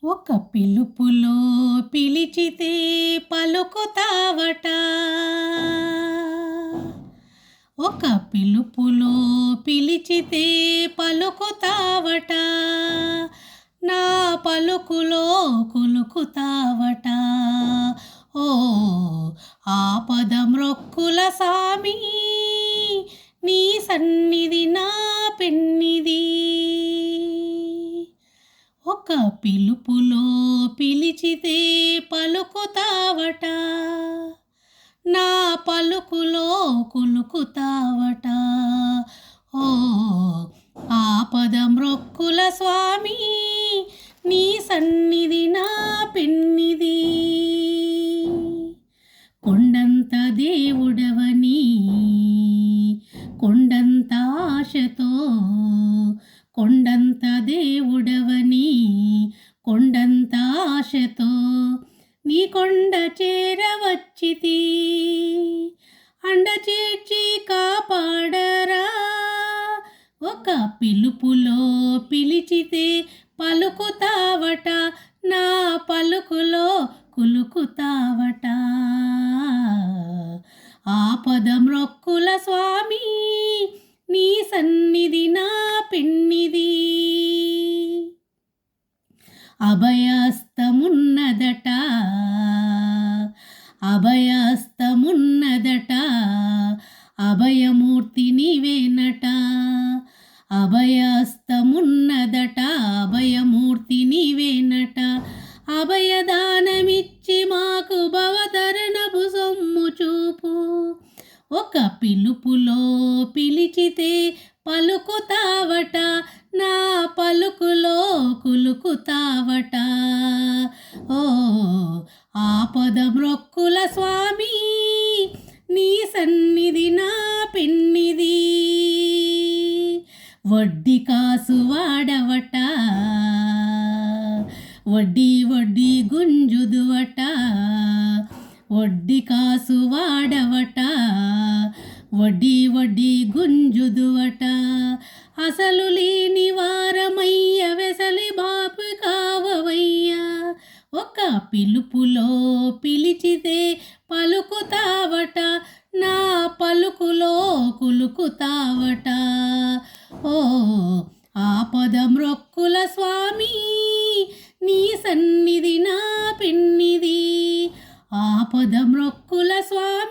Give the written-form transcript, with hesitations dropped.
ఒక పిలుపులో పిలిచితే పలుకుతావట. ఒక పిలుపులో పిలిచితే పలుకుతావట. నా పలుకులో కులుకుతావట. ఓ ఆపద మ్రొక్కుల సామి, నీ సన్నిధి నా పెన్నిది. ఒక పిలుపులో పిలిచితే పలుకుతావట. నా పలుకులో కులుకుతావట. ఓ ఆపద మ్రొక్కుల స్వామి, నీ సన్నిధి నా పెన్నిది. కొండంత దేవుడవని కొండంత ఆశతో, కొండంత దేవుడవని కొండంత ఆశతో నీ కొండ చేరవచ్చితి. అండ చేర్చి కాపాడరా. ఒక పిలుపులో పిలిచితే పలుకుతావట. నా పలుకులో కులుకుతావట. ఆపద మ్రొక్కుల స్వామి, నీ సన్నిధి నా పెన్నిది. అభయస్తమున్నదట, అభయస్తమున్నదట, అభయమూర్తి నీవేనట. అభయస్తమున్నదట, అభయమూర్తి నీవేనట. అభయదానమిచ్చి మాకు భవతరణపు సొమ్ము చూపు. ఒక పిలుపులో పిలిచితే పలుకుతావట. నా పలుకులో కులుకుతావట. ఓ ఆపద మ్రొక్కుల స్వామి, నీ సన్నిధి నా పెన్నిది. వడ్డీ కాసు వాడవట, వడ్డీ వడ్డీ గుంజుదువట. వడ్డీ కాసు వాడవట, వడ్డీ వడ్డీ గుంజుదువట. అసలు లేని వారమయ్య, వెసలి బాపు కావవయ్యా. ఒక పిలుపులో పిలిచితే పలుకుతావట. నా పలుకులో కులుకుతావట. ఓ ఆపద మ్రొక్కుల స్వామి, నీ సన్నిధి నా పెన్నిది. ఆపద మ్రొక్కుల స్వామి.